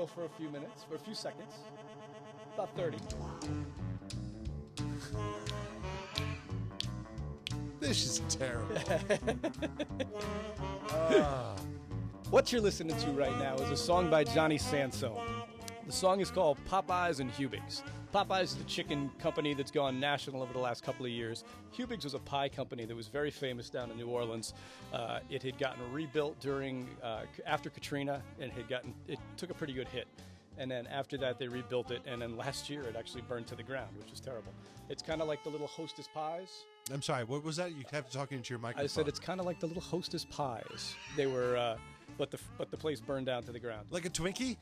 go for a few minutes, for a few seconds, about 30. This is terrible. What you're listening to right now is a song by Johnny Sansone. The song is called Popeyes and Hubig's. Popeyes is the chicken company that's gone national over the last couple of years. Hubig's was a pie company that was very famous down in New Orleans. It had gotten rebuilt after Katrina, and it took a pretty good hit. And then after that, they rebuilt it, and then last year it actually burned to the ground, which is terrible. It's kind of like the little Hostess pies. I'm sorry, what was that? You have to talk into your microphone. I said it's kind of like the little Hostess pies. They were, but the place burned down to the ground. Like a Twinkie?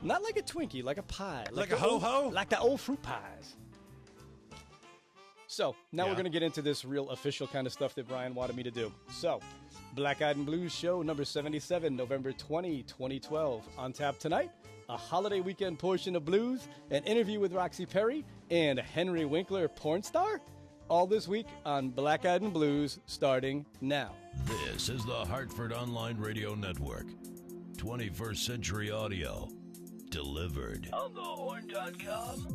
Not like a Twinkie, like a pie. Like a ho-ho? Like the old fruit pies. So, now we're going to get into this real official kind of stuff that Brian wanted me to do. So, Black Eyed and Blues show number 77, November 20, 2012. On tap tonight, a holiday weekend portion of blues, an interview with Roxy Perry, and Henry Winkler, porn star. All this week on Black Eyed and Blues, starting now. This is the Hartford Online Radio Network. 21st Century Audio. Delivered. Onthehorn.com.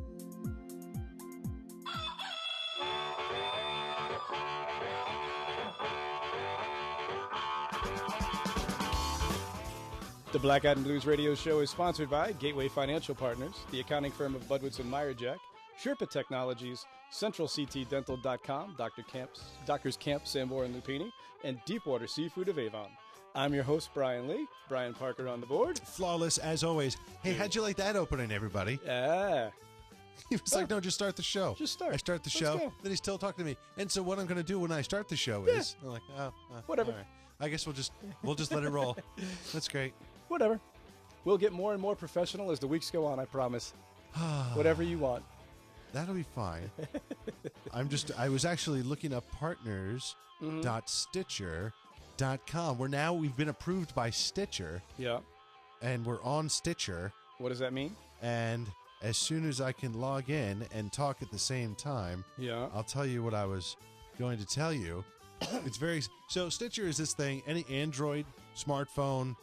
The Black Eyed and Blues radio show is sponsored by Gateway Financial Partners, the accounting firm of Budwitz and Meyerjack, Sherpa Technologies, CentralCTDental.com, Doctors Camp, Sambor, and Lupini, and Deepwater Seafood of Avon. I'm your host, Brian Lee. Brian Parker on the board. Flawless as always. Hey, how'd you like that opening, everybody? Yeah. He was like, no, just start the show. Just start. I start the Let's show. go. Then he's still talking to me. And so what I'm going to do when I start the show is, I'm like, whatever. all right. I guess we'll just let it roll. That's great. Whatever. We'll get more and more professional as the weeks go on, I promise. Whatever you want. That'll be fine. I was actually looking up partners.stitcher.com. We've been approved by Stitcher. Yeah. And we're on Stitcher. What does that mean? And as soon as I can log in and talk at the same time, I'll tell you what I was going to tell you. So Stitcher is this thing, any Android, smartphone,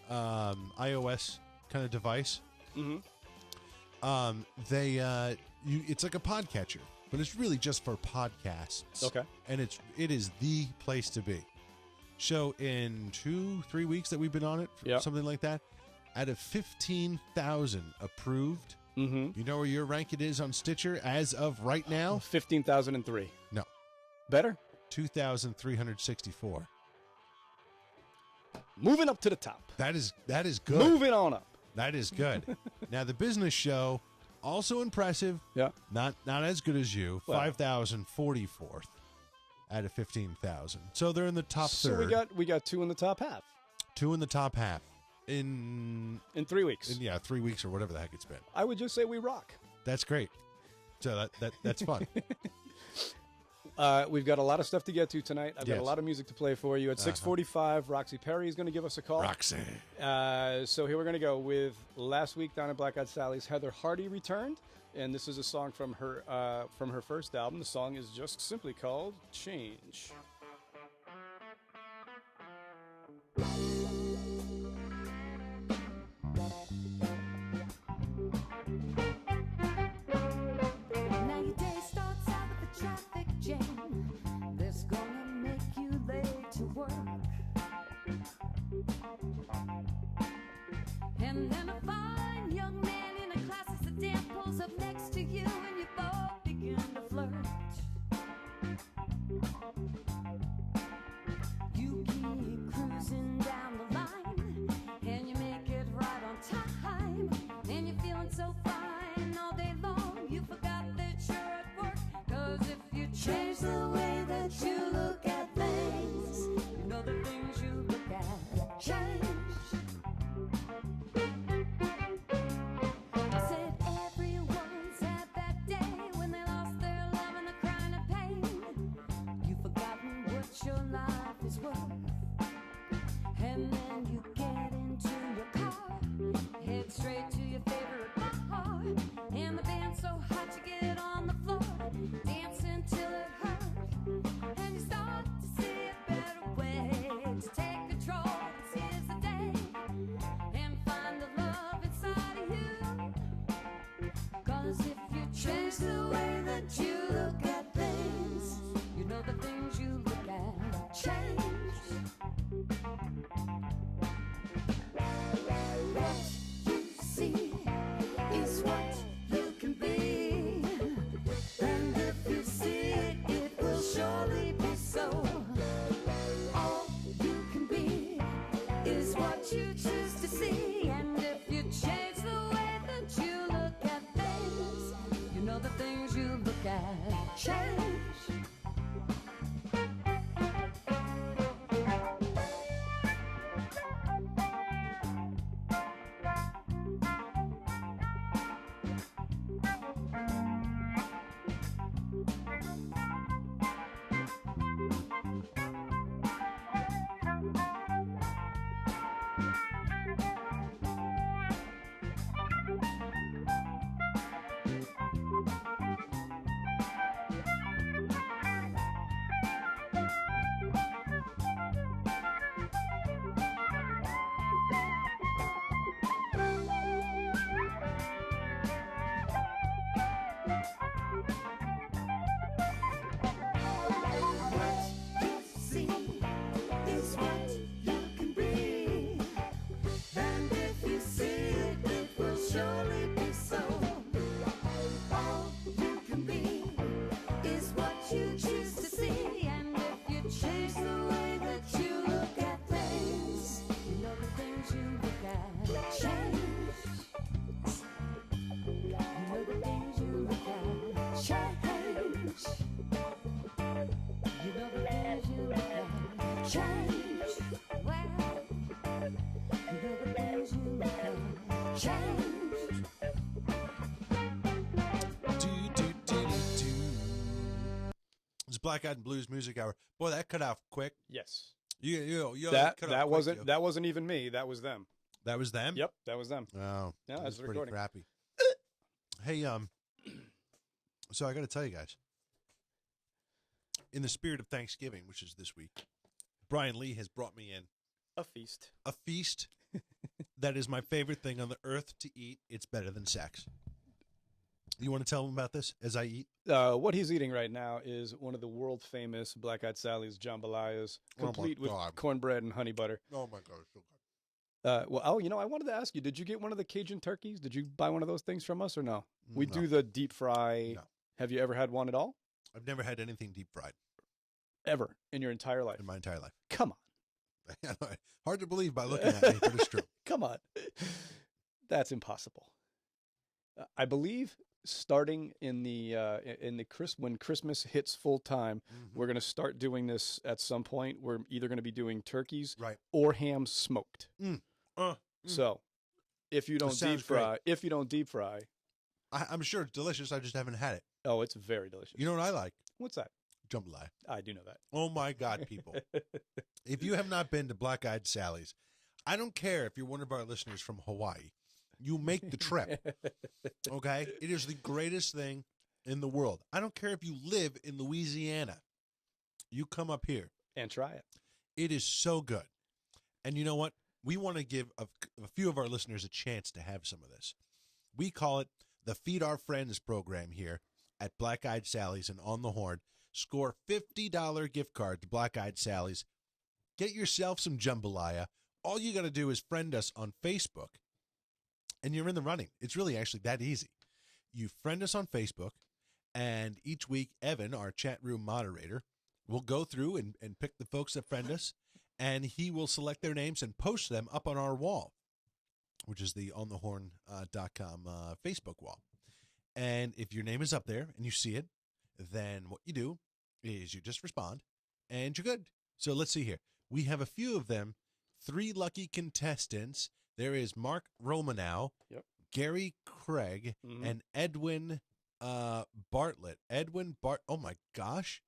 iOS kind of device. Mm-hmm. It's like a podcatcher, but it's really just for podcasts. Okay. And it is the place to be. So in 2-3 weeks that we've been on it, something like that, out of 15,000 approved, you know where your ranking is on Stitcher as of right now? 15,003. No. Better? 2,364. Moving up to the top. That is good. Moving on up. That is good. Now the business show, also impressive. Yeah. Not as good as you. 5,044th out of 15,000. So they're in the top third. So we got two in the top half. Two in the top half in 3 weeks. 3 weeks or whatever the heck it's been. I would just say we rock. That's great. So that's fun. We've got a lot of stuff to get to tonight. I've got a lot of music to play for you. At 6:45, Roxy Perry is going to give us a call. Roxy. So here we're going to go with last week down at Black Eyed Sally's. Heather Hardy returned, and this is a song from her first album. The song is just simply called Change. That's gonna make you late to work. And then a fine young man in a class of sedan pulls up next to you, and you both begin to flirt. You keep cruising down the line, and you make it right on time, and you're feeling so fine all day long. You forgot that you're at work, 'cause if you change the way that you look at things, you know the things you look at change. I said everyone's had that day when they lost their love and they're crying of pain. You've forgotten what your life is worth, and then you get into your car, head straight to your favorite bar, and the band's so hot you get on the floor, dancing till it hurts. And you start to see a better way to take control. This is the day, and find the love inside of you. surely be so. All you can be is what you choose to see, and if you change the way that you look at things, you know the things you look at change. You know the things you look at change. You know the things you look at change. Well, you know the things you look at change. It's Black Eyed and Blues Music Hour. Boy, that cut off quick. Yes. That wasn't even me. That was them. That was them? Yep, that was them. Oh, yeah, that's pretty recording. crappy. Hey, so I got to tell you guys, in the spirit of Thanksgiving, which is this week, Brian Lee has brought me in a feast. A feast that is my favorite thing on the earth to eat. It's better than sex. You want to tell him about this as I eat? What he's eating right now is one of the world famous Black Eyed Sally's jambalayas, complete with cornbread and honey butter. Oh my God, so good. I wanted to ask you, did you get one of the Cajun turkeys? Did you buy one of those things from us or no? We do the deep fry. No. Have you ever had one at all? I've never had anything deep fried. Ever in your entire life? In my entire life. Come on. Hard to believe by looking at me, but it's true. Come on. That's impossible. I believe starting in the when Christmas hits full time, we're going to start doing this at some point. We're either going to be doing turkeys or hams smoked. So, if you don't deep fry, I'm sure it's delicious. I just haven't had it. Oh, it's very delicious. You know what I like? What's that? Jambalaya. I do know that. Oh my God, people! If you have not been to Black Eyed Sally's, I don't care if you're one of our listeners from Hawaii. You make the trip, okay? It is the greatest thing in the world. I don't care if you live in Louisiana. You come up here. And try it. It is so good. And you know what? We want to give a few of our listeners a chance to have some of this. We call it the Feed Our Friends program here at Black Eyed Sally's and On the Horn. Score $50 gift card to Black Eyed Sally's. Get yourself some jambalaya. All you got to do is friend us on Facebook. And you're in the running. It's really actually that easy. You friend us on Facebook, and each week, Evan, our chat room moderator, will go through and pick the folks that friend us, and he will select their names and post them up on our wall, which is the onthehorn.com Facebook wall. And if your name is up there and you see it, then what you do is you just respond, and you're good. So let's see here. We have a few of them, 3 lucky contestants. There is Mark Romanow, Gary Craig, and Edwin Bartlett. Oh my gosh.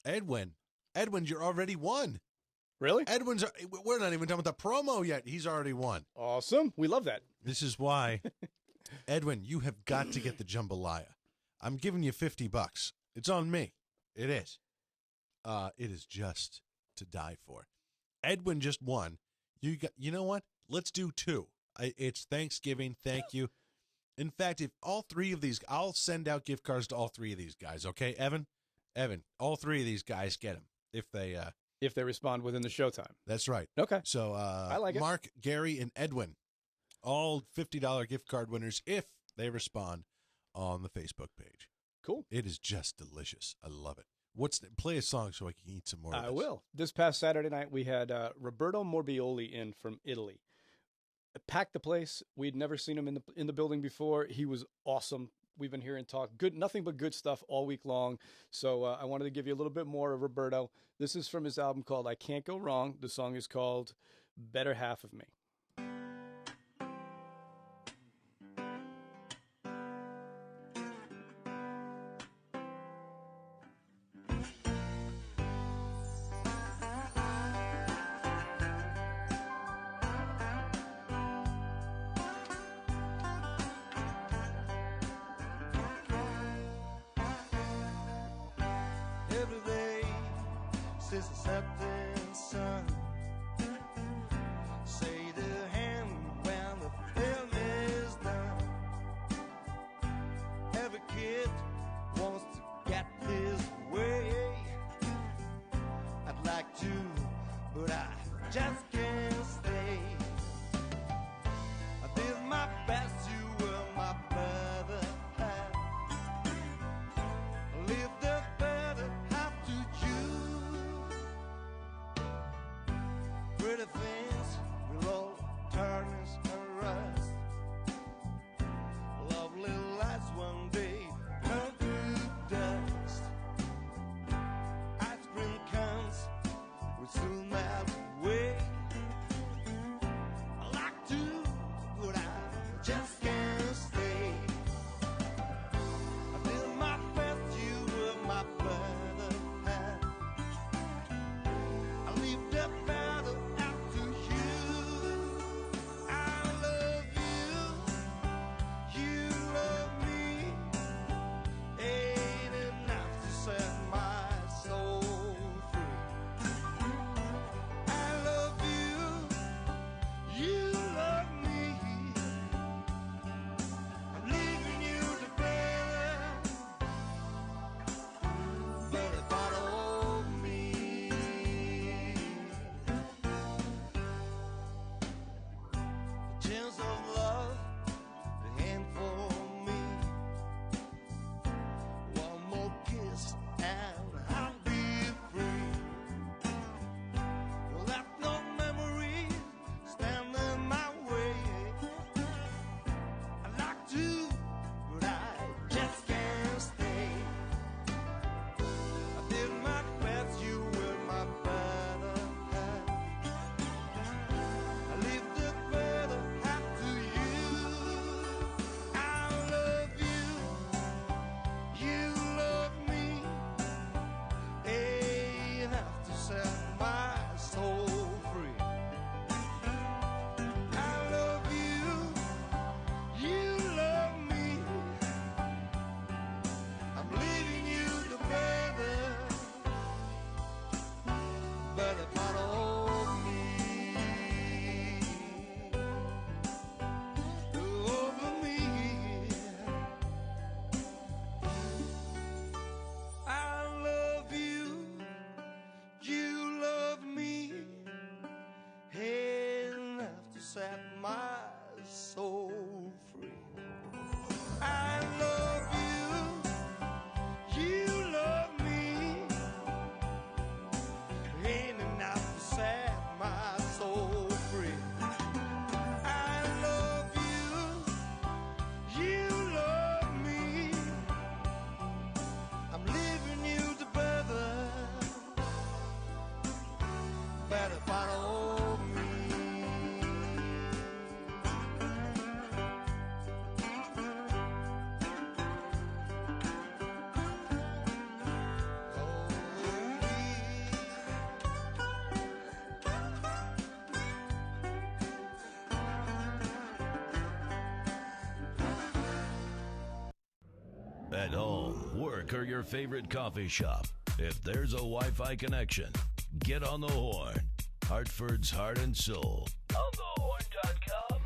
Edwin, you're already won. Really? We're not even done with the promo yet. He's already won. Awesome. We love that. This is why, Edwin, you have got to get the jambalaya. I'm giving you $50. It's on me. It is. It is just to die for. Edwin just won. You know what? Let's do 2. It's Thanksgiving. Thank you. In fact, if all 3 of these, I'll send out gift cards to all 3 of these guys. Okay, Evan, all 3 of these guys get them if they respond within the show time. That's right. Okay. So I like it. Mark, Gary, and Edwin, all $50 gift card winners if they respond on the Facebook page. Cool. It is just delicious. I love it. Play a song so I can eat some more of this. I will. This past Saturday night, we had Roberto Morbioli in from Italy. Packed the place. We'd never seen him in the building before. He was awesome. We've been hearing talk. Nothing but good stuff all week long. So I wanted to give you a little bit more of Roberto. This is from his album called I Can't Go Wrong. The song is called Better Half of Me. Since the setting sun, say At home, work, or your favorite coffee shop, if there's a Wi-Fi connection, get on the horn. Hartford's heart and soul. Onthehorn.com.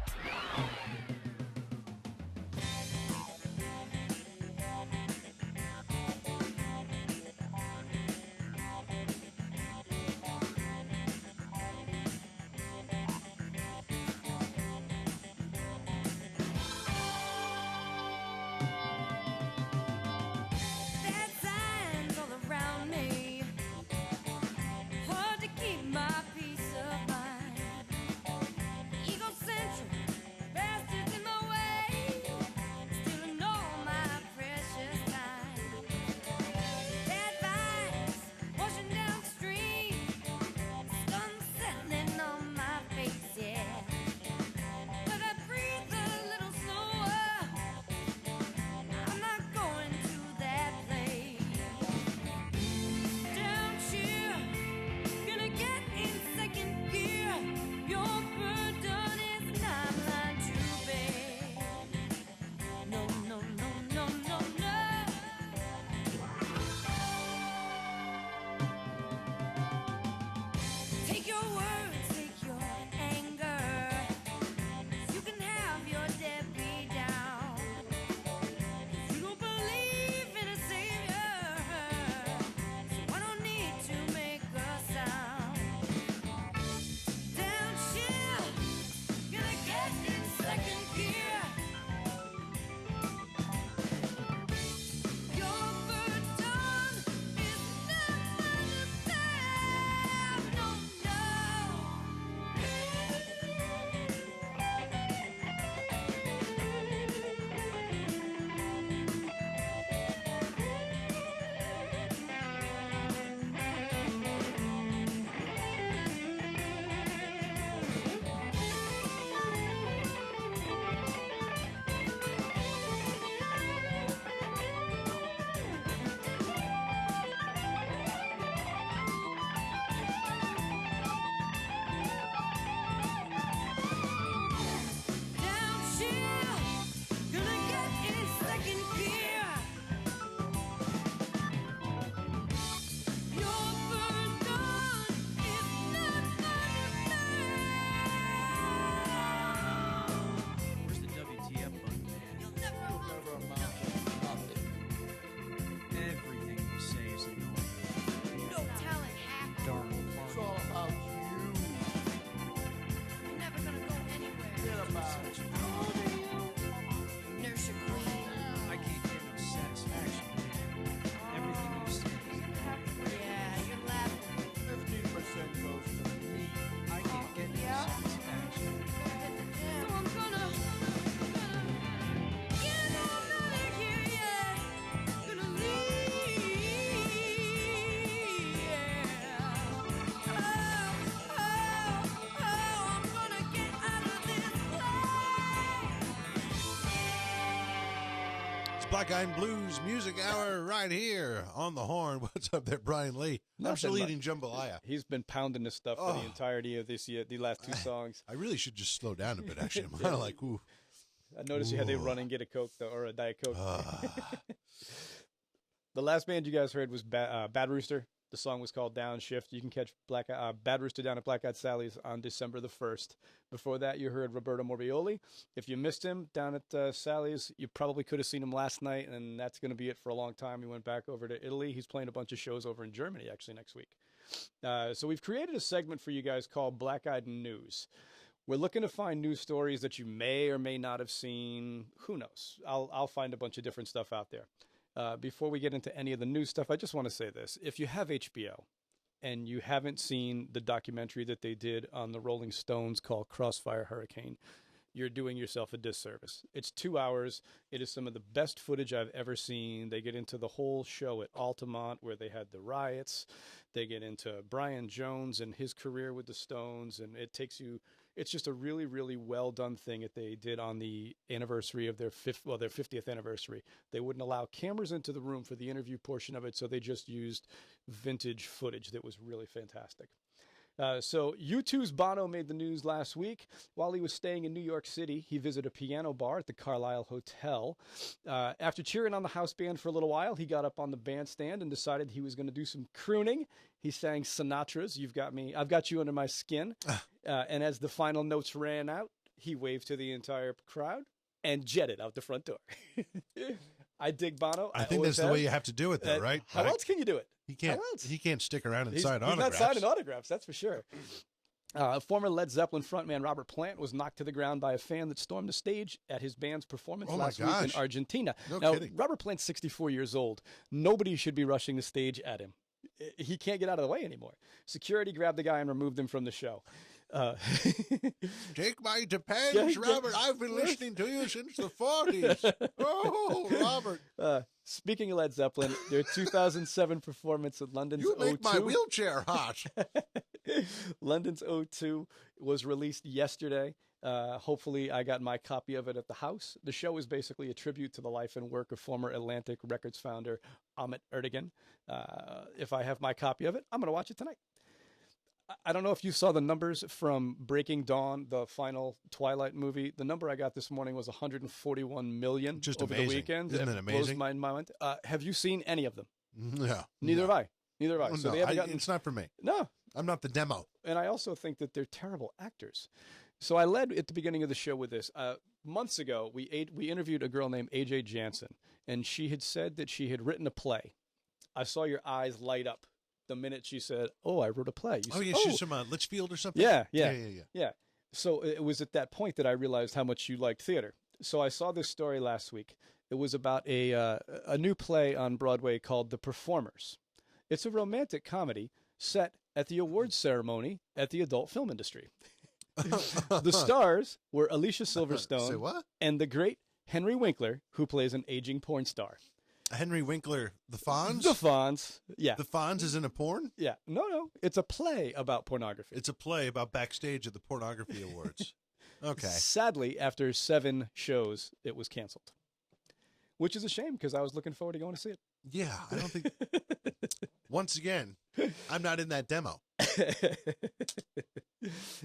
Black Eyed Blues Music Hour right here on the horn. What's up there, Brian Lee? I'm still eating jambalaya. He's been pounding this stuff for the entirety of this year, the last two songs. I really should just slow down a bit, actually. I'm kind of like, ooh. I noticed you had to run and get a Coke, though, or a Diet Coke. The last band you guys heard was Bad Rooster. The song was called Downshift. You can catch Bad Rooster down at Black Eyed Sally's on December the 1st. Before that, you heard Roberto Morbioli. If you missed him down at Sally's, you probably could have seen him last night, and that's going to be it for a long time. He went back over to Italy. He's playing a bunch of shows over in Germany, actually, next week. So we've created a segment for you guys called Black Eyed News. We're looking to find news stories that you may or may not have seen. Who knows? I'll find a bunch of different stuff out there. Before we get into any of the news stuff, I just want to say this. If you have HBO and you haven't seen the documentary that they did on the Rolling Stones called Crossfire Hurricane, you're doing yourself a disservice. It's 2 hours. It is some of the best footage I've ever seen. They get into the whole show at Altamont where they had the riots. They get into Brian Jones and his career with the Stones, and it takes you... It's just a really, really well done thing that they did on the anniversary of their 50th anniversary. They wouldn't allow cameras into the room for the interview portion of it, so they just used vintage footage that was really fantastic. So U2's Bono made the news last week. While he was staying in New York City, he visited a piano bar at the Carlisle Hotel. After cheering on the house band for a little while, he got up on the bandstand and decided he was going to do some crooning. He sang Sinatra's "You've Got Me, I've Got You Under My Skin." And as the final notes ran out, he waved to the entire crowd and jetted out the front door. I dig Bono. I think that's the way you have to do it, though, right? How else can you do it? He can't. He can't stick around and sign autographs. He's not signing autographs, that's for sure. Former Led Zeppelin frontman Robert Plant was knocked to the ground by a fan that stormed the stage at his band's performance last week in Argentina. No kidding. Robert Plant's 64 years old. Nobody should be rushing the stage at him. He can't get out of the way anymore. Security grabbed the guy and removed him from the show. Take my depends, Robert. I've been listening to you since the 40s. Oh, Robert. Speaking of Led Zeppelin, their 2007 performance at London's O2. You make my wheelchair hot. London's O2 was released yesterday. Hopefully, I got my copy of it at the house. The show is basically a tribute to the life and work of former Atlantic Records founder Ahmet Ertegun. If I have my copy of it, I'm going to watch it tonight. I don't know if you saw the numbers from Breaking Dawn, the final Twilight movie. The number I got this morning was 141 million over the weekend. Isn't it amazing? Blows my mind. Have you seen any of them? No. Neither have I. Neither have I. So no, they haven't gotten... It's not for me. No. I'm not the demo. And I also think that they're terrible actors. So I led at the beginning of the show with this. Months ago, we interviewed a girl named AJ Jansen, and she had said that she had written a play. I saw your eyes light up the minute she said, "Oh, I wrote a play." She's from Litchfield or something? Yeah. So it was at that point that I realized how much you liked theater. So I saw this story last week. It was about a new play on Broadway called The Performers. It's a romantic comedy set at the awards ceremony at the adult film industry. The stars were Alicia Silverstone and the great Henry Winkler, who plays an aging porn star. Henry Winkler, the Fonz? The Fonz, yeah. The Fonz is in a porn? Yeah. No. It's a play about pornography. It's a play about backstage at the Pornography Awards. Okay. Sadly, after 7 shows, it was canceled, which is a shame because I was looking forward to going to see it. Yeah, I don't think... Once again, I'm not in that demo.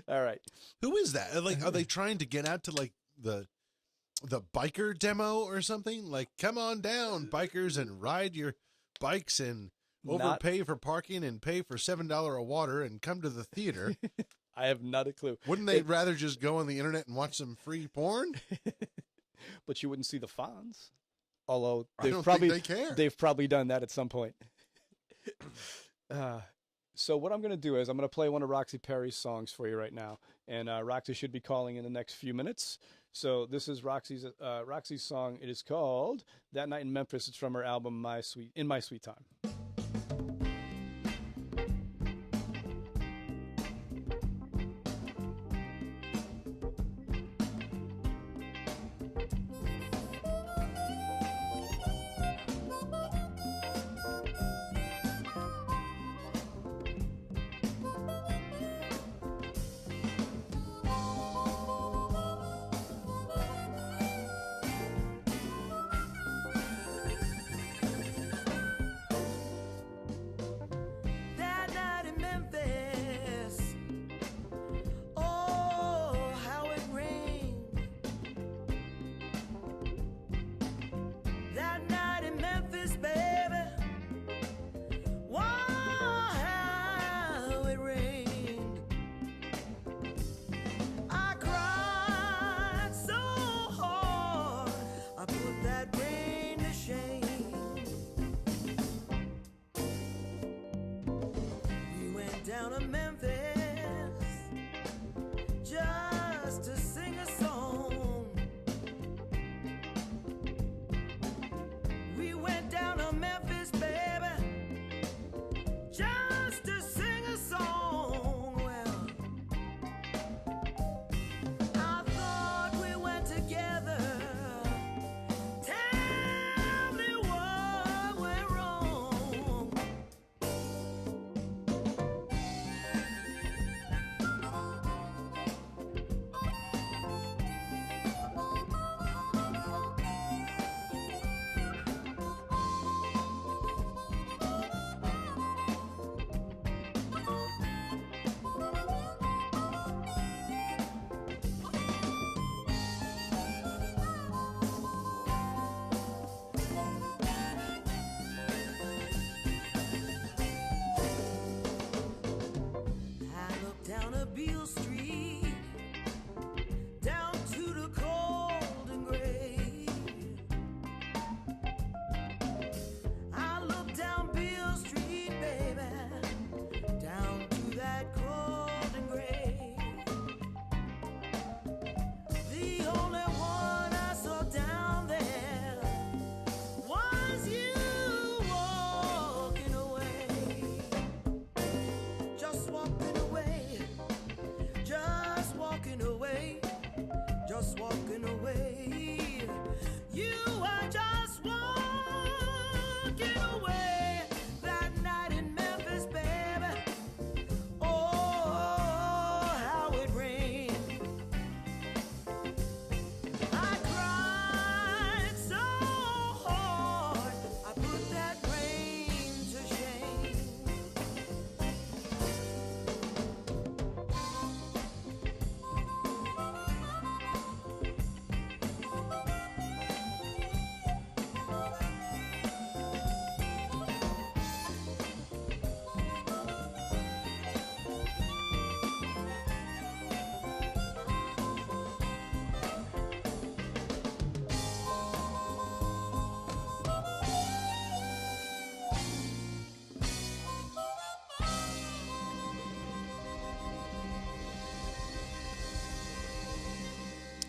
All right. Who is that? Like, are they trying to get out to, like, the biker demo or something? Like, come on down, bikers, and ride your bikes and overpay for parking and pay for $7 a water and come to the theater. I have not a clue. Wouldn't they rather just go on the internet and watch some free porn? But you wouldn't see the Fonz. Although think they care. They've probably done that at some point. So what I'm going to do is I'm going to play one of Roxy Perry's songs for you right now. And Roxy should be calling in the next few minutes. So this is Roxy's song. It is called That Night in Memphis. It's from her album In My Sweet Time.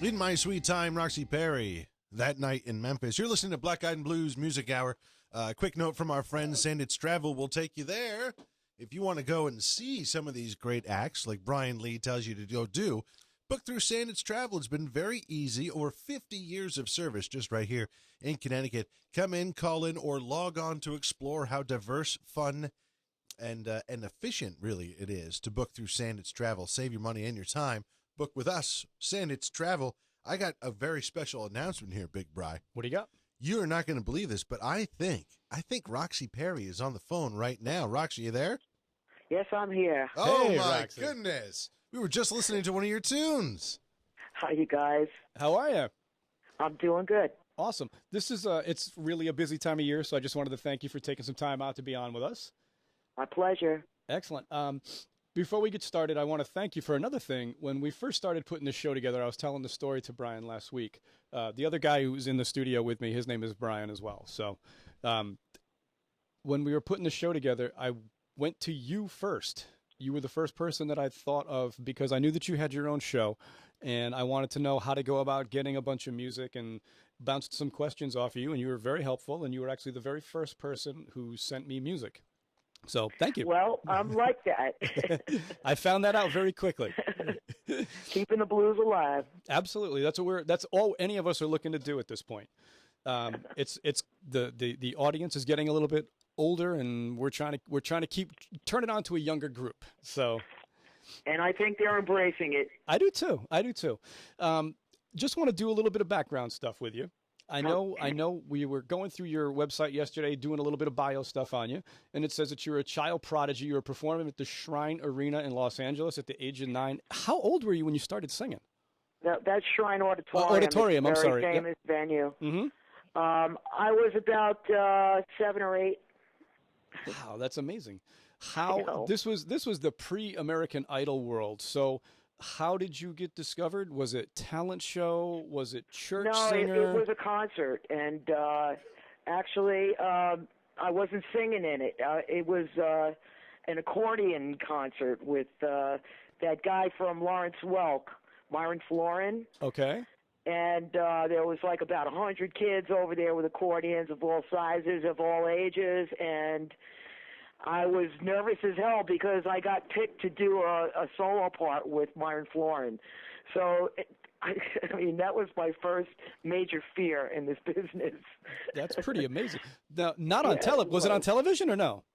In My Sweet Time, Roxy Perry, That Night in Memphis. You're listening to Black Eyed and Blues Music Hour. Quick note from our friends, Sandits Travel will take you there. If you want to go and see some of these great acts, like Brian Lee tells you to go do, book through Sandits Travel. It's been very easy. Over 50 years of service just right here in Connecticut. Come in, call in, or log on to explore how diverse, fun, and efficient, really, it is to book through Sandits Travel. Save your money and your time. Book with us, Sandits Travel. I got a very special announcement here, Big Bri. What do you got? You are not going to believe this, but I think Roxy Perry is on the phone right now. Roxy, you there? Yes, I'm here. Oh, hey, my Roxy. goodness. We were just listening to one of your tunes. Hi, you guys. How are you? I'm doing good. Awesome. This is it's really a busy time of year, so I just wanted to thank you for taking some time out to be on with us. My pleasure. Excellent. Before we get started, I want to thank you for another thing. When we first started putting this show together, I was telling the story to Brian last week. The other guy who was in the studio with me, his name is Brian as well. So when we were putting the show together, I went to you first. You were the first person that I thought of because I knew that you had your own show, and I wanted to know how to go about getting a bunch of music and bounced some questions off of you, and you were very helpful, and you were actually the very first person who sent me music. So thank you. Well, I'm like that. I found that out very quickly. Keeping the blues alive. Absolutely. That's all any of us are looking to do at this point. It's the audience is getting a little bit older, and we're trying to turn it on to a younger group. So, and I think they're embracing it. I do too. Just want to do a little bit of background stuff with you. I know we were going through your website yesterday, doing a little bit of bio stuff on you, and it says that you're a child prodigy. You were performing at the Shrine Arena in Los Angeles at the age of 9. How old were you when you started singing? That's Shrine Auditorium. Auditorium, it's a I'm sorry. Very famous venue. Mm-hmm. I was about 7 or 8. Wow, that's amazing. How this was the pre-American Idol world. So how did you get discovered? Was it talent show? Was it church singer? No, it was a concert, and actually I wasn't singing in it. It was an accordion concert with that guy from Lawrence Welk, Myron Florin. Okay. And there was like about 100 kids over there with accordions of all sizes, of all ages, and I was nervous as hell because I got picked to do a solo part with Myron Florin. So, I mean, that was my first major fear in this business. That's pretty amazing. Now, not on television. Was it on television or no?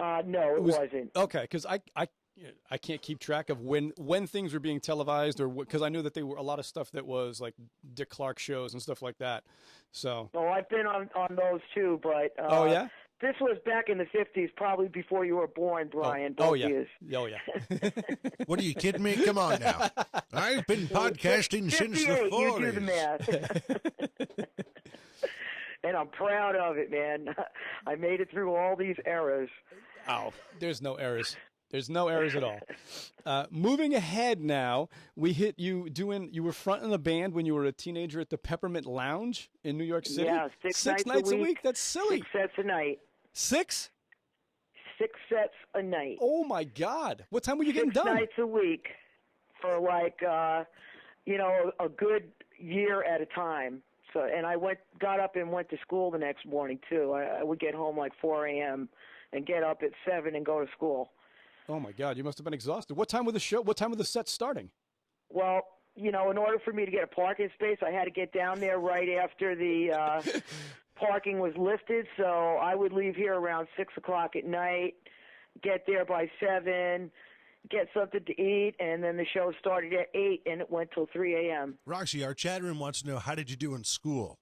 No, it wasn't. Okay, because I can't keep track of when things were being televised, or because I knew that they were a lot of stuff that was like Dick Clark shows and stuff like that. So. Oh, I've been on those too, but. Oh yeah. This was back in the 50s, probably before you were born, Brian. Oh yeah. Oh, yeah. What are you kidding me? Come on now. I've been podcasting since the 40s. You do the math. And I'm proud of it, man. I made it through all these errors. Oh, there's no errors. There's no errors at all. Moving ahead now, we hit you were fronting the band when you were a teenager at the Peppermint Lounge in New York City? Yeah, six nights a week? That's silly. 6 sets a night. 6? 6 sets a night. Oh, my God. What time were you getting done? 6 nights a week for like, a good year at a time. So, and I got up and went to school the next morning, too. I would get home like 4 a.m. and get up at 7 and go to school. Oh, my God. You must have been exhausted. What time were the sets starting? Well, in order for me to get a parking space, I had to get down there right after the parking was lifted. So I would leave here around 6 o'clock at night, get there by 7, get something to eat, and then the show started at 8, and it went till 3 a.m. Roxy, our chat room wants to know, how did you do in school?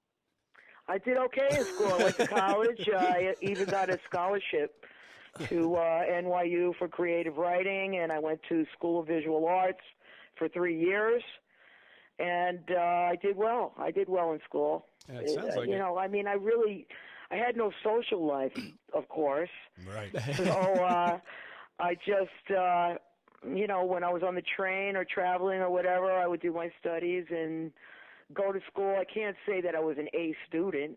I did okay in school. I went to college. I even got a scholarship to NYU for creative writing, and I went to School of Visual Arts for 3 years, and I did well. I did well in school. Yeah, it sounds like I mean, I had no social life, of course. Right. So I just, when I was on the train or traveling or whatever, I would do my studies and go to school. I can't say that I was an A student,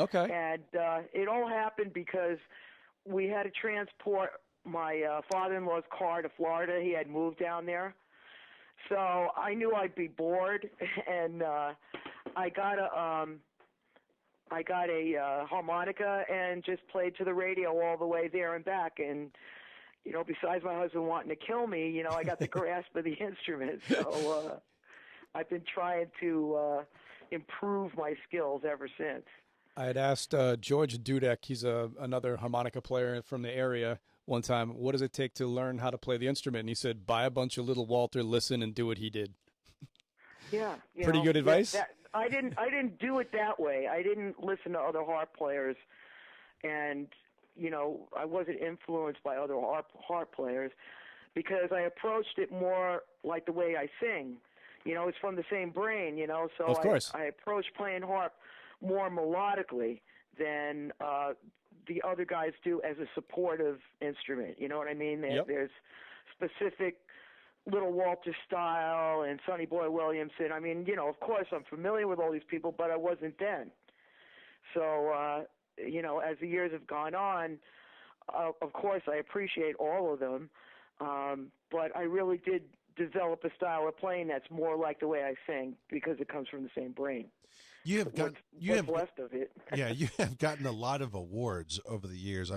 Okay. And it all happened because we had to transport my father-in-law's car to Florida. He had moved down there. So I knew I'd be bored, and I got a harmonica and just played to the radio all the way there and back. And, you know, besides my husband wanting to kill me, you know, I got the grasp of the instrument. So I've been trying to improve my skills ever since. I had asked George Dudek, he's another harmonica player from the area, one time, what does it take to learn how to play the instrument? And he said, buy a bunch of Little Walter, listen, and do what he did. Yeah. Pretty good advice? I didn't do it that way. I didn't listen to other harp players, and, you know, I wasn't influenced by other harp players because I approached it more like the way I sing. You know, it's from the same brain, you know, so of course. I approached playing harp more melodically than the other guys do as a supportive instrument. You know what I mean? Yep. There's specific Little Walter style and Sonny Boy Williamson. I mean, you know, of course I'm familiar with all these people, but I wasn't then. So, you know, as the years have gone on, of course I appreciate all of them, but I really did develop a style of playing that's more like the way I sing because it comes from the same brain. You have got left of it. Yeah, you have gotten a lot of awards over the years.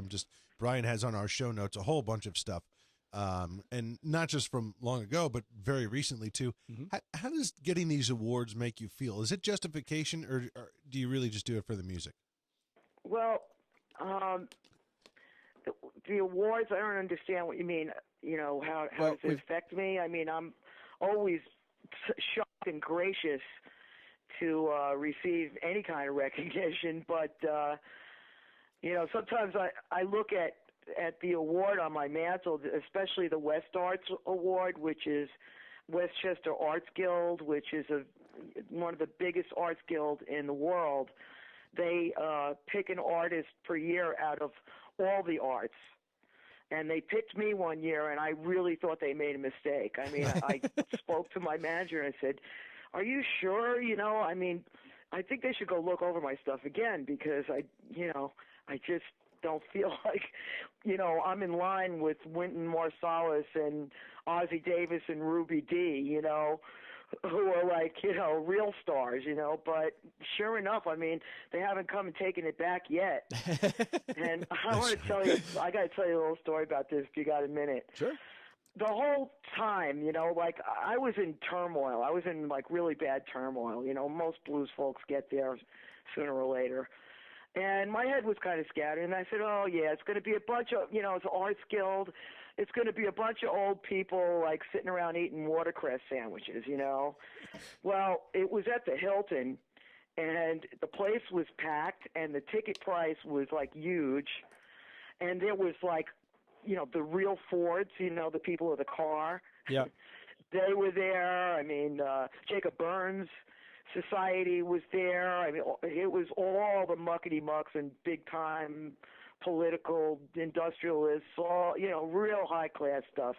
Brian has on our show notes a whole bunch of stuff, and not just from long ago, but very recently too. Mm-hmm. How does getting these awards make you feel? Is it justification, or do you really just do it for the music? Well, the awards, I don't understand what you mean. You know, how does it affect me? I mean, I'm always shocked and gracious to receive any kind of recognition, but you know, sometimes I look at the award on my mantle, especially the West Arts Award, which is Westchester Arts Guild, which is one of the biggest arts guild in the world. They pick an artist per year out of all the arts. And they picked me one year, and I really thought they made a mistake. I mean, I spoke to my manager and I said, are you sure? You know, I mean, I think they should go look over my stuff again because I just don't feel like, you know, I'm in line with Wynton Marsalis and Ozzie Davis and Ruby Dee, you know, who are like, you know, real stars, you know. But sure enough, I mean, they haven't come and taken it back yet. And I want to tell you, I got to tell you a little story about this if you got a minute. Sure. The whole time, you know, like I was in turmoil. I was in like really bad turmoil. You know, most blues folks get there sooner or later. And my head was kind of scattered. And I said, oh, yeah, it's going to be a bunch of, you know, it's Arts Guild. It's going to be a bunch of old people like sitting around eating watercress sandwiches, you know. Well, it was at the Hilton, and the place was packed, and the ticket price was like huge. And there was like, you know, the real Fords, you know, the people of the car. Yeah. They were there. I mean, Jacob Burns Society was there. I mean, it was all the muckety-mucks and big-time political industrialists, all, you know, real high-class stuff.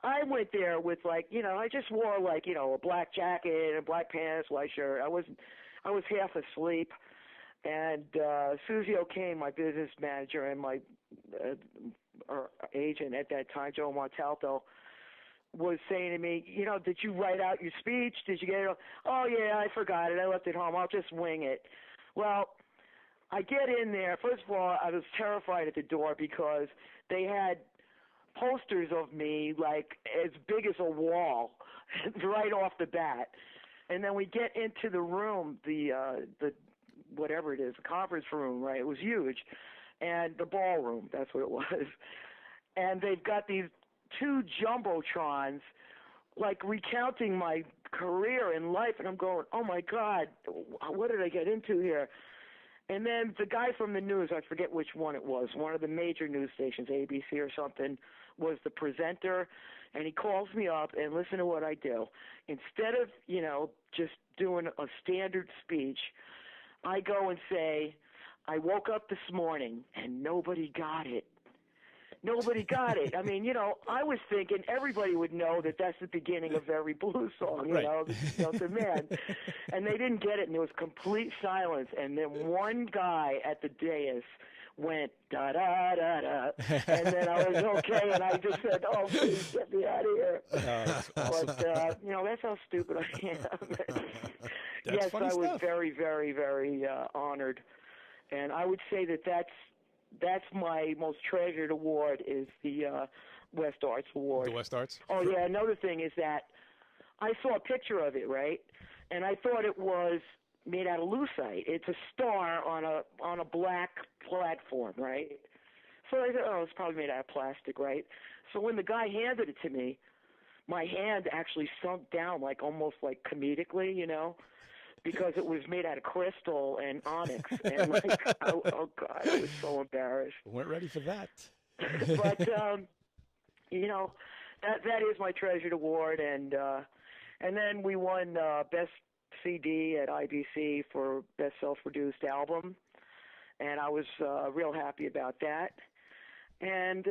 I went there with, like, you know, I just wore, like, you know, a black jacket and black pants, white shirt. I was half asleep. And Susie O'Kane, my business manager, and my agent at that time, Joe Montalto, was saying to me, you know, did you write out your speech? Did you get it? Oh, yeah, I forgot it. I left it home. I'll just wing it. Well, I get in there. First of all, I was terrified at the door because they had posters of me like as big as a wall right off the bat. And then we get into the room, the whatever it is, the conference room, right? It was huge. And the ballroom, that's what it was. And they've got these two jumbotrons, like recounting my career in life. And I'm going, oh, my God, what did I get into here? And then the guy from the news, I forget which one it was, one of the major news stations, ABC or something, was the presenter. And he calls me up and listen to what I do. Instead of, you know, just doing a standard speech, I go and say, I woke up this morning and nobody got it. Nobody got it. I mean, you know, I was thinking everybody would know that that's the beginning of every blues song, you know, the man. And they didn't get it, and there was complete silence. And then one guy at the dais went da-da-da-da, and then I was okay, and I just said, oh, please get me out of here. That's awesome. But, you know, that's how stupid I am. Yes, I was very, very, very honored. And I would say that that's my most treasured award is the West Arts Award. The West Arts? Oh, yeah. Another thing is that I saw a picture of it, right? And I thought it was made out of lucite. It's a star on a black platform, right? So I thought, oh, it's probably made out of plastic, right? So when the guy handed it to me, my hand actually sunk down, like almost like comedically, you know, because it was made out of crystal and onyx, and like, oh God, I was so embarrassed. Weren't ready for that. But you know, that is my treasured award, and then we won best CD at IBC for best self-produced album, and I was real happy about that. And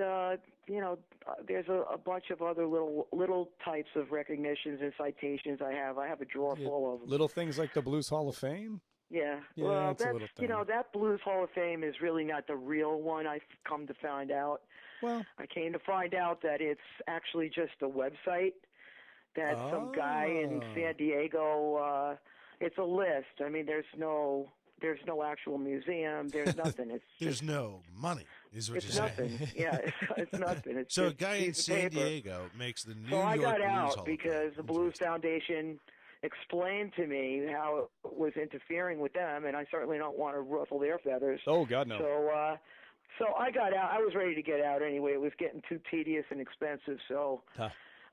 you know, there's a bunch of other little types of recognitions and citations I have. I have a drawer full of them. Little things like the Blues Hall of Fame? Yeah. Well, that's, you know, that Blues Hall of Fame is really not the real one, I've come to find out. Well, I came to find out that it's actually just a website that some guy in San Diego, it's a list. I mean, there's no actual museum. There's nothing. There's no money, is what it's you're nothing. saying. Yeah, it's nothing. It's so a just guy in San Diego makes the New York Blues Hall. So I got out Hall because the Blues Foundation explained to me how it was interfering with them, and I certainly don't want to ruffle their feathers. Oh, God, no. So I got out. I was ready to get out anyway. It was getting too tedious and expensive, so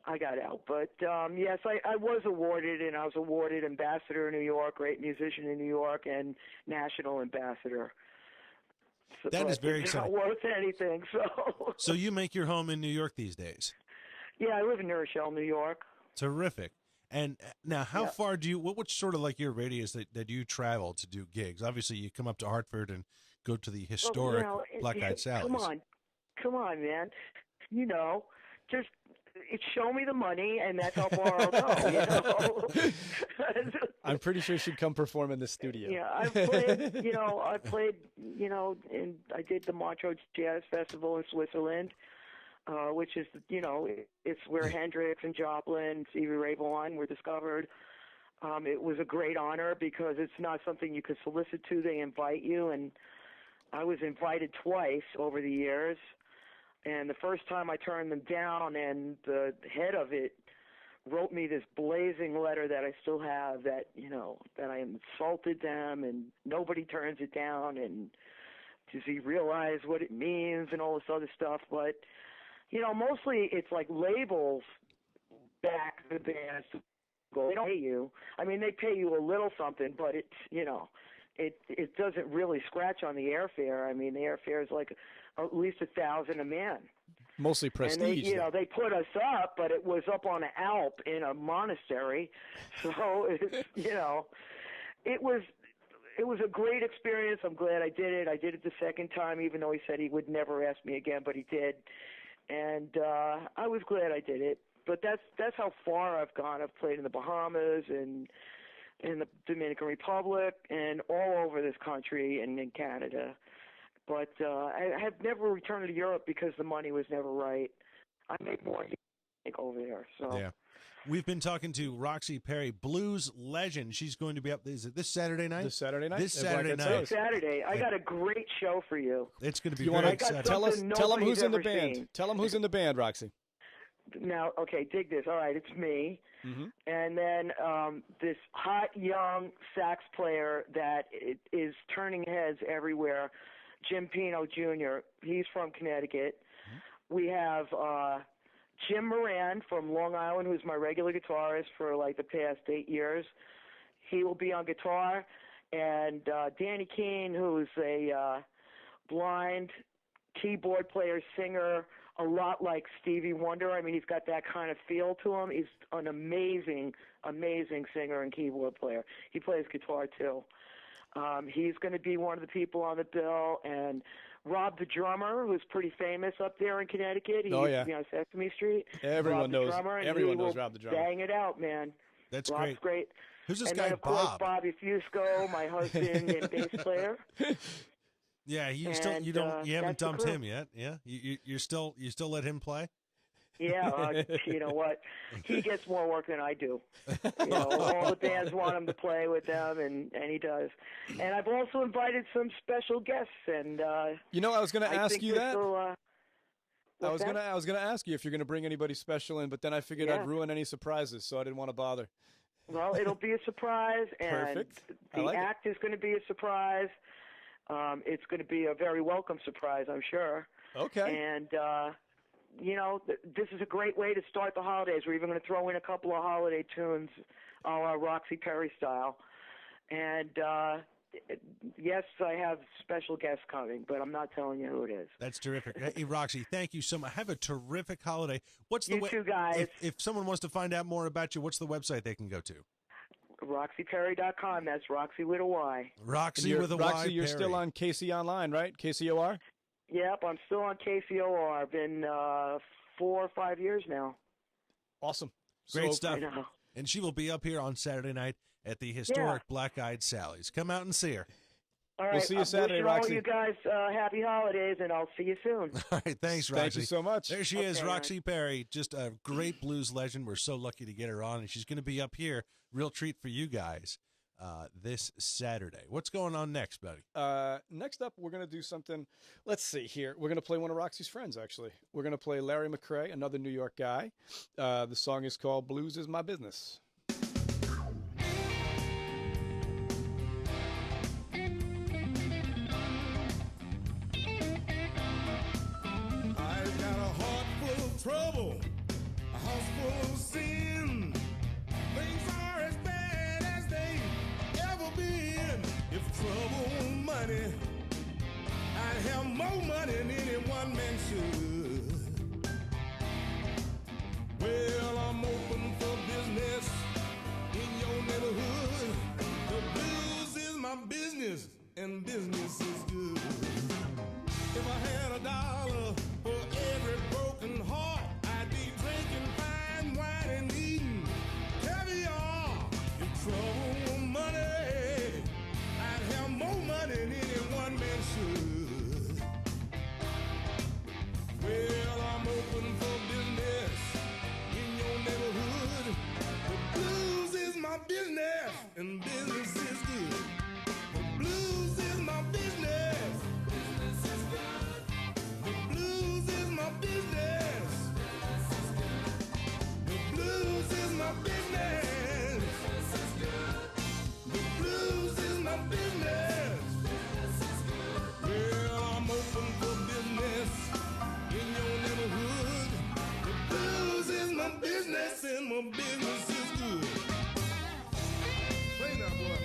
I got out. But, yes, I was awarded, and I was awarded Ambassador in New York, Great Musician in New York, and National Ambassador. So, that is very exciting. Not worth anything, so. So you make your home in New York these days? Yeah, I live in New Rochelle, New York. Terrific. And now, how far do you, what's sort of like your radius that you travel to do gigs? Obviously, you come up to Hartford and go to the historic Black Eyed Sally's. Come on, man. You know, just show me the money, and that's how far I'll go. You know? I'm pretty sure she'd come perform in the studio. Yeah, I played, and I did the Montreux Jazz Festival in Switzerland, which is, it's where Hendrix and Joplin, Stevie Ray Vaughan were discovered. It was a great honor because it's not something you could solicit to. They invite you, and I was invited twice over the years. And the first time I turned them down, and the head of it wrote me this blazing letter that I still have that, that I insulted them, and nobody turns it down, and does he realize what it means and all this other stuff. But, mostly it's like labels back the bands to go. They don't pay you. I mean, they pay you a little something, but it's, it doesn't really scratch on the airfare. I mean, the airfare is like at least $1,000 a man. Mostly prestige. And they put us up, but it was up on an Alp in a monastery. So it's, it was a great experience. I'm glad I did it. I did it the second time, even though he said he would never ask me again, but he did. And I was glad I did it. But that's how far I've gone. I've played in the Bahamas and in the Dominican Republic and all over this country and in Canada. But I have never returned to Europe because the money was never right. I make more over there. So yeah, we've been talking to Roxy Perry, blues legend. She's going to be up. Is it this Saturday night? This Saturday night. This Saturday night. This Saturday. I got a great show for you. It's going to be very exciting. Tell them who's in the band. Seen. Tell them who's in the band, Roxy. Now, okay, dig this. All right, it's me. Mm-hmm. And then this hot young sax player that is turning heads everywhere, Jim Pino Jr. He's from Connecticut. Mm-hmm. We have Jim Moran from Long Island, who's my regular guitarist for like the past 8 years. He will be on guitar. And Danny Keene, who's a blind keyboard player, singer, a lot like Stevie Wonder. I mean, he's got that kind of feel to him. He's an amazing, amazing singer and keyboard player. He plays guitar too. He's going to be one of the people on the bill, and Rob the drummer, who's pretty famous up there in Connecticut. He used to be on Sesame Street. Everyone knows Rob the drummer. Bang it out, man. That's Rob's great. Who's this and guy, then, of course, Bobby Fusco, my husband and bass player. Yeah, you haven't dumped him yet. Yeah, you still let him play. Yeah, you know what? He gets more work than I do. You know, all the bands want him to play with them, and he does. And I've also invited some special guests. And I was going to ask you that. I was going to ask you if you're going to bring anybody special in, but then I figured I'd ruin any surprises, so I didn't want to bother. Well, it'll be a surprise, and Perfect. The act is going to be a surprise. It's going to be a very welcome surprise, I'm sure. Okay. And this is a great way to start the holidays. We're even going to throw in a couple of holiday tunes, a la Roxy Perry style. And yes, I have special guests coming, but I'm not telling you who it is. That's terrific. Hey, Roxy, thank you so much. Have a terrific holiday. What's the you too, guys. If someone wants to find out more about you, what's the website they can go to? RoxyPerry.com. That's Roxy with a Y. Roxy with a Y. Roxy, you're still on KC Online, right? KCOR? Yep, I'm still on KCOR. Been 4 or 5 years now. Awesome. Great stuff. And she will be up here on Saturday night at the historic Black Eyed Sally's. Come out and see her. All right. We'll see you Saturday, Roxy. All you guys happy holidays, and I'll see you soon. All right. Thanks, Roxy. Thank you so much. There she is, Roxy Perry. Just a great blues legend. We're so lucky to get her on, and she's going to be up here. Real treat for you guys this Saturday. What's going on next, buddy? Next up, we're going to do something. Let's see here. We're going to play one of Roxy's friends, actually. We're going to play Larry McCray, another New York guy. The song is called Blues Is My Business. Trouble, a house full of sin. Things are as bad as they've ever been. If trouble were money, I'd have more money than any one man should. Well, I'm open for business in your neighborhood. The blues is my business, and business is good. If I had $1 for every broken heart, I'd be drinking fine wine and eating caviar. If trouble were money, I'd have more money than any one man should. Well, I'm open for business in your neighborhood. The blues is my business, and business is good. The blues is my business. And my business is good. Play now, boy.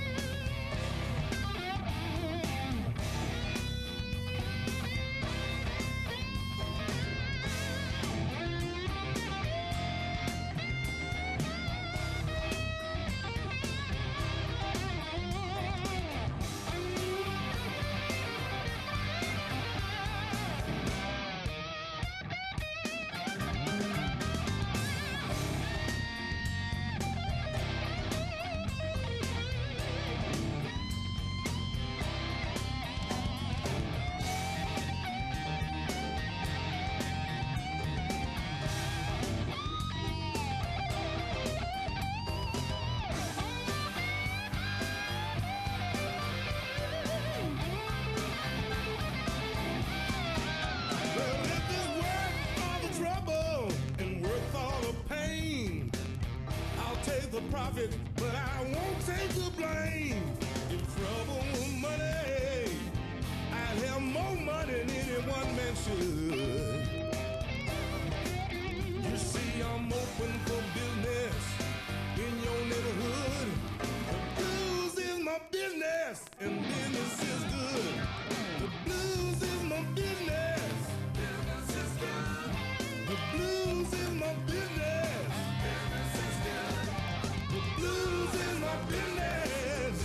Profit, but I won't take the blame. If trouble were money, I'd have more money than any one man should. You see, I'm open for business in your neighborhood. The blues is my business, and business is good. The blues is my business. Business is good. The blues is my business. Blues is my business.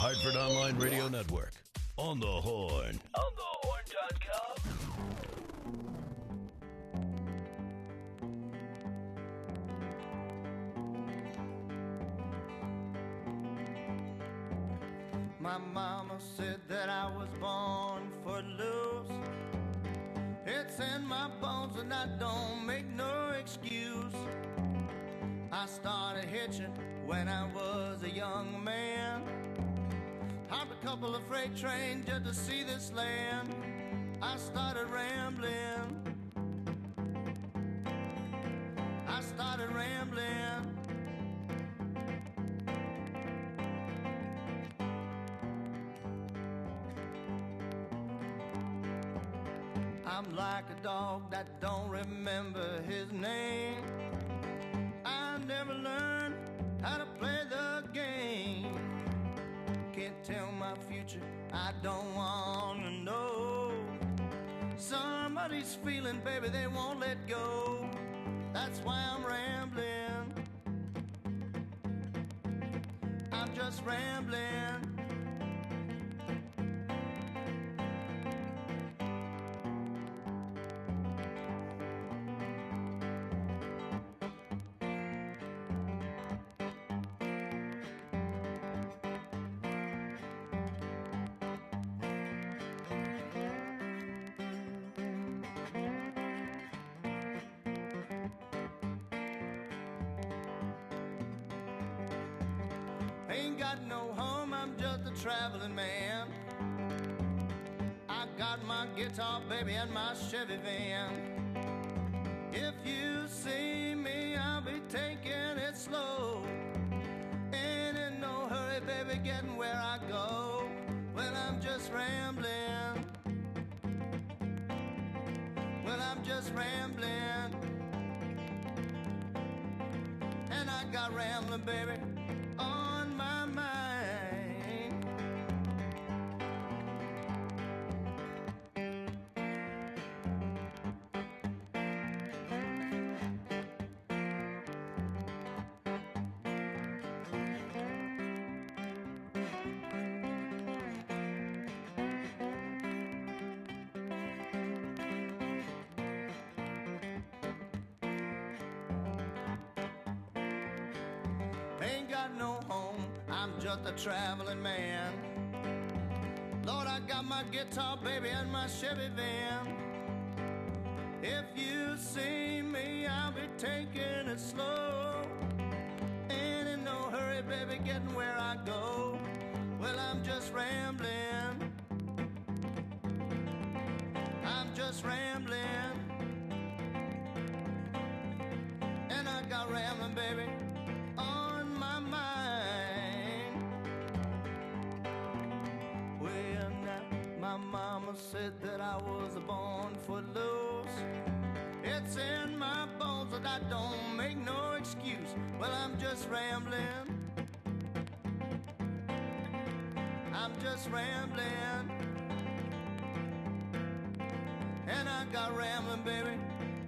Hartford Online Radio Network. On the Horn. Onthehorn.com. My mama said that I was born for loose. It's in my bones and I don't make no excuse. I started hitching when I was a young man. Hopped a couple of freight trains just to see this land. I started rambling. I started rambling. I'm like a dog that don't remember his name. I never learned how to play the game. Can't tell my future, I don't wanna know. Somebody's feeling, baby, they won't let go. That's why I'm rambling. I'm just rambling. Ain't got no home, I'm just a traveling man. I got my guitar, baby, and my Chevy van. If you see me, I'll be taking it slow. Ain't in no hurry, baby, getting where I go. Well, I'm just rambling. Well, I'm just rambling. And I got rambling, baby, on my mind. Ain't got no home, I'm just a traveling man. Lord, I got my guitar, baby, and my Chevy van. If you see me, I'll be taking it slow. Ain't in no hurry, baby, getting where I go. Well, I'm just rambling. I'm just rambling. And I got rambling, baby, on my mind. Well, now, my mama said that I was born for loose. It's in my bones that I don't make no excuse. Well, I'm just rambling. I'm just rambling. And I got rambling, baby,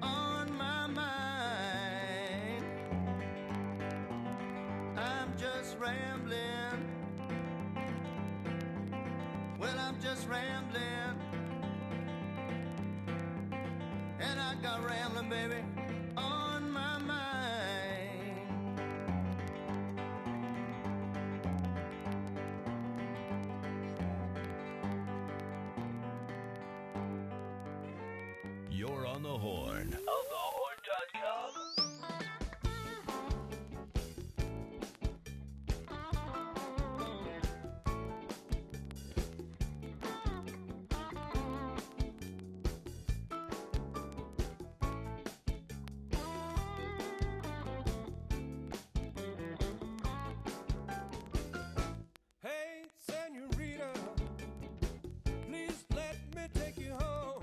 on my mind. I'm just rambling. Well, I'm just rambling. And I got rambling, baby, on my mind. You're on the Horn. Onthehorn.com. Hey, senorita, please let me take you home.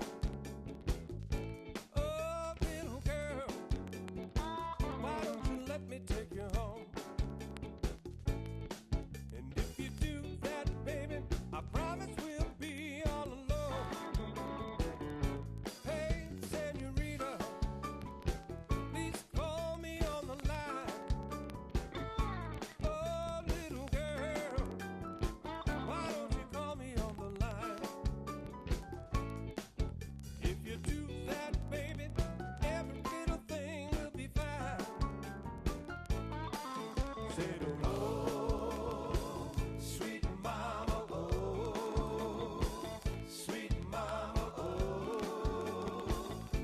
Oh, little girl, why don't you let me take you home? And if you do that, baby, I promise we'll be all alone. Hey, senorita, please call me on the line. Oh, little girl, Said, oh, sweet mama, oh, sweet mama, oh,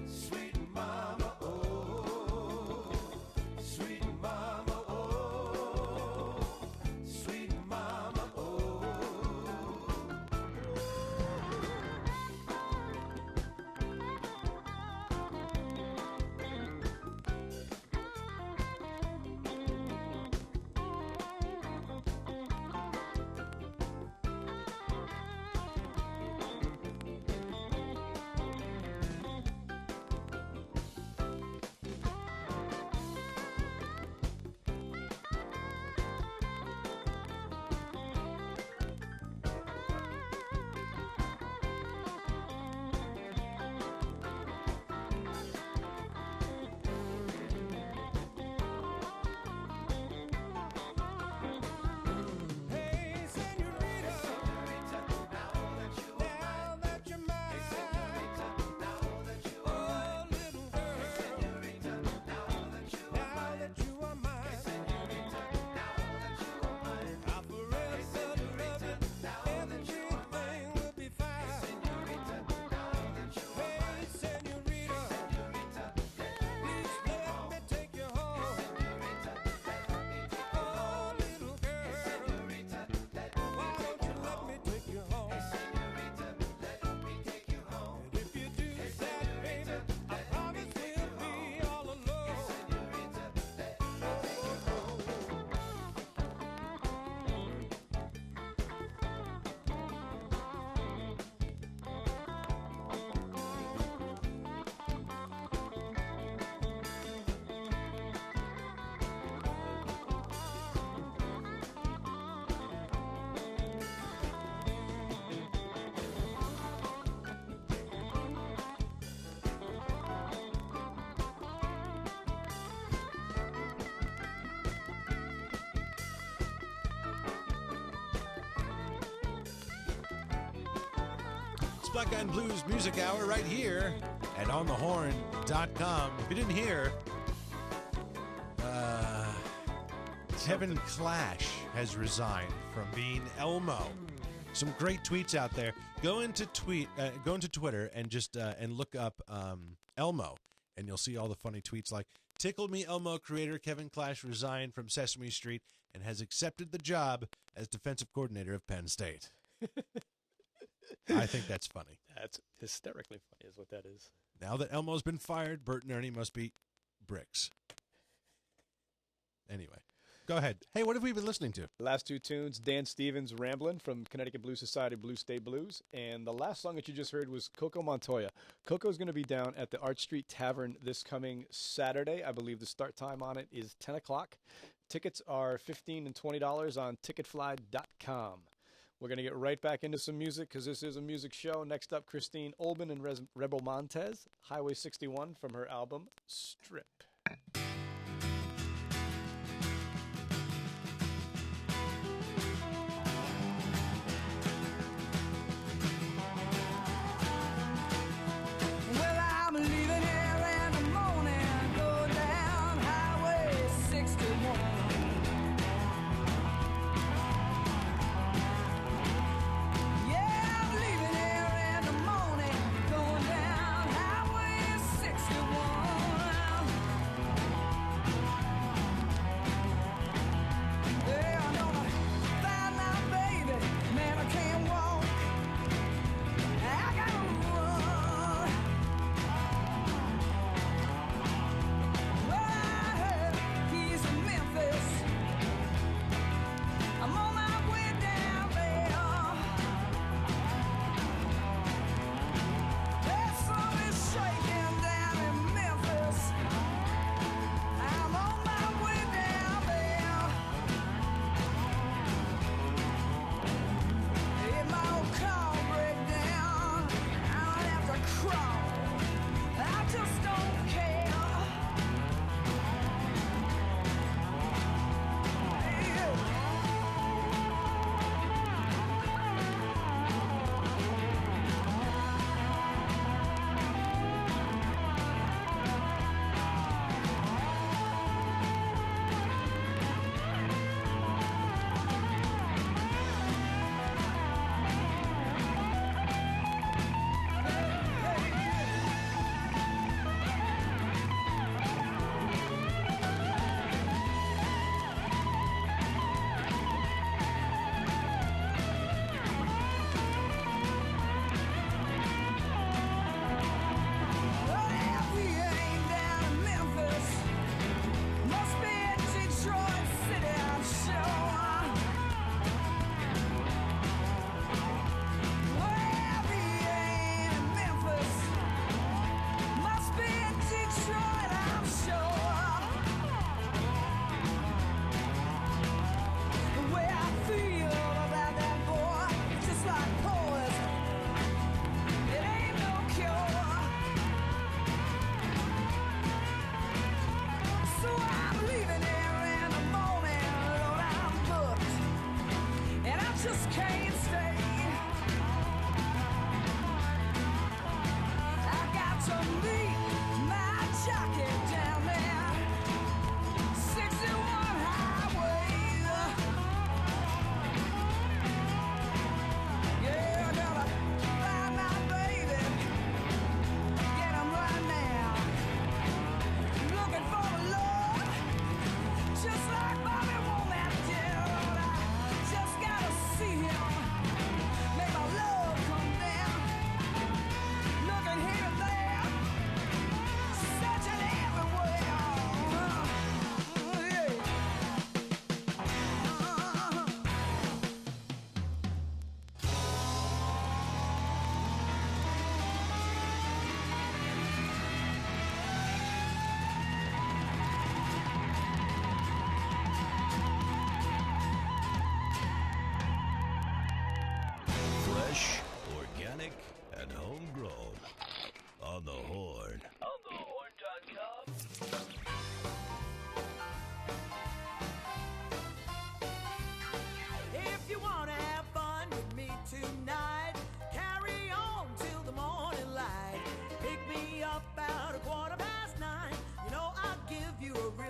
sweet mama, oh, sweet mama, oh, sweet mama, oh. Hey, señorita, now that you're mine, oh, little girl, now that you are mine, I'll forever love you, everything will be fine. Hey, señorita, please let me take you home. Oh, little girl, why don't you let me take you home? And if you do that, baby, I promise we'll be all alone. It's Black Eyed Blues Music Hour right here at onthehorn.com. If you didn't hear, Kevin Clash has resigned from being Elmo. Some great tweets out there. Go into Twitter and just and look up Elmo, and you'll see all the funny tweets like "Tickled Me Elmo" creator Kevin Clash resigned from Sesame Street and has accepted the job as defensive coordinator of Penn State. I think that's funny. That's hysterically funny is what that is. Now that Elmo's been fired, Bert and Ernie must be bricks. Anyway, go ahead. Hey, what have we been listening to? The last two tunes, Dan Stevens, Ramblin' from Connecticut Blues Society, Blue State Blues. And the last song that you just heard was Coco Montoya. Coco's going to be down at the Arch Street Tavern this coming Saturday. I believe the start time on it is 10 o'clock. Tickets are $15 and $20 on ticketfly.com. We're going to get right back into some music because this is a music show. Next up, Christine Olben and Rebel Montez, Highway 61 from her album, Strip. Well, I'm leaving here in the morning, go down Highway 61. Yeah, I'm leaving here in the morning, going down Highway 61.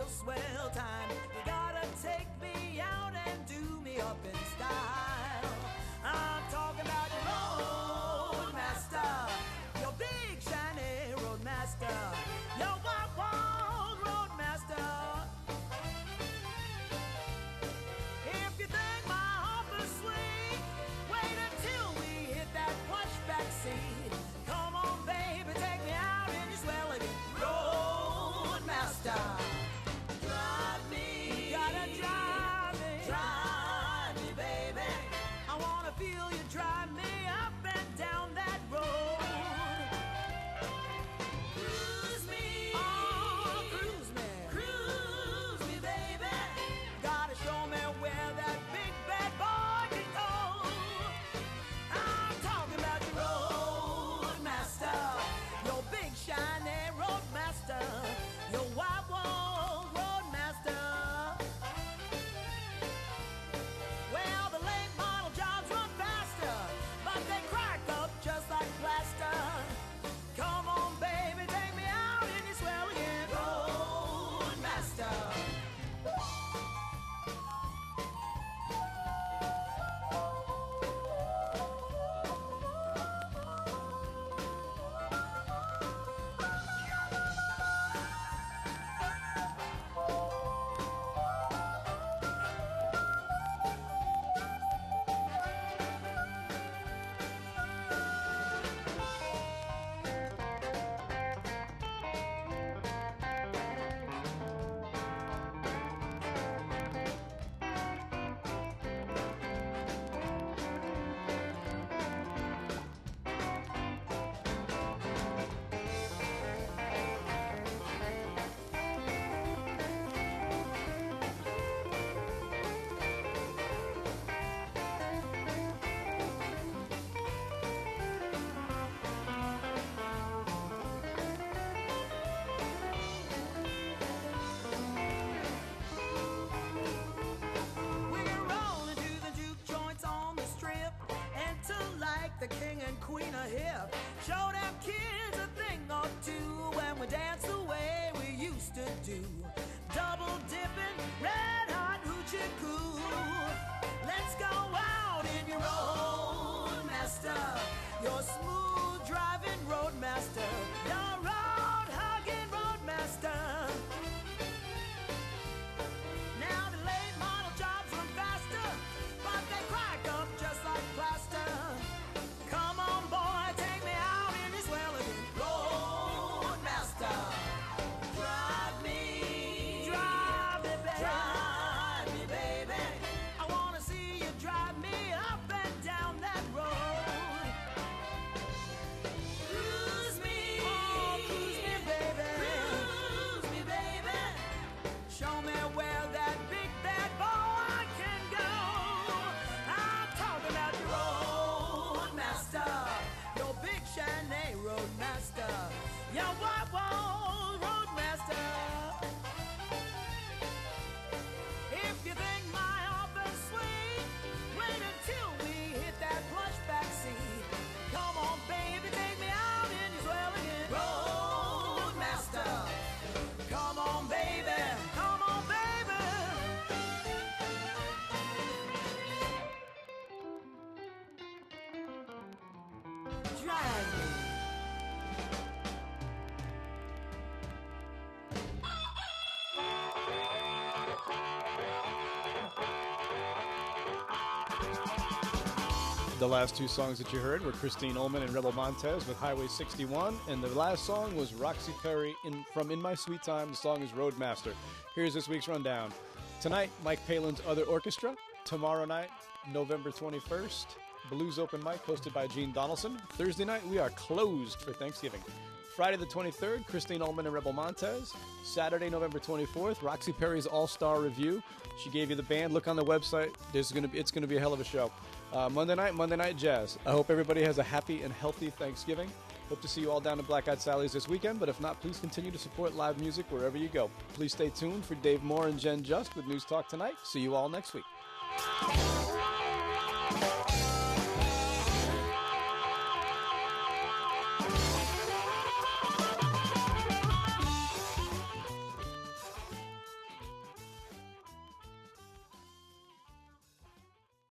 real swell time. You gotta take me out and do me up in style. I'm talking about your roadmaster, your big shiny roadmaster, your wild roadmaster. If you think my offer's sweet, wait until we hit that pushback seat. Come on, baby, take me out in your swell again. Roadmaster, drive me. You gotta drive me. Drive me, baby. I wanna feel you drive me up and down that road. Cruise me. Oh, cruise me. Cruise me, baby. Gotta show me where that big bad boy can go. I'm talking about your roadmaster, your big shiny roadmaster, your white wall roadmaster. Well, the late model jobs run faster, but they crack up just like plaster. Come on, baby, take me out in your swell again. Roadmaster. We're rolling to the juke joints on the strip, and to like the king and queen of hip. Show them kids a thing or two when we dance the way we used to do. Double dipping, red hot hoochie coo. Let's go out in your roadmaster, your smooth driving roadmaster, your road hugging roadmaster. Now the late model jobs run faster, but they crack up just like plaster. Come on, boy, take me out in this well again. Roadmaster, drive me. Drive me, baby. Drive me, baby. I wanna see you drive me up and down that road. Cruise me. Oh, cruise me, baby. Cruise me, baby. Show me where that big bad boy can go. I'm talking about your roadmaster, your big shiny roadmaster, your white wall roadmaster. If you think my offer's sweet, wait until we hit that pushback seat. Come on, baby, take me out in your swell again. Roadmaster, come on, baby, come on, baby. Drive me. The last two songs that you heard were Christine Ullman and Rebel Montez with Highway 61, and the last song was Roxy Perry from In My Sweet Time. The song is Roadmaster. Here's this week's rundown. Tonight, Mike Palin's Other Orchestra. Tomorrow night, November 21st, Blues Open Mic hosted by Gene Donaldson. Thursday night, we are closed for Thanksgiving. Friday the 23rd, Christine Ullman and Rebel Montez. Saturday, November 24th, Roxy Perry's All-Star Review. She gave you the band. Look on the website. It's going to be a hell of a show. Monday night jazz. I hope everybody has a happy and healthy Thanksgiving. Hope to see you all down at Black Eyed Sally's this weekend, but if not, please continue to support live music wherever you go. Please stay tuned for Dave Moore and Jen Just with News Talk Tonight. See you all next week.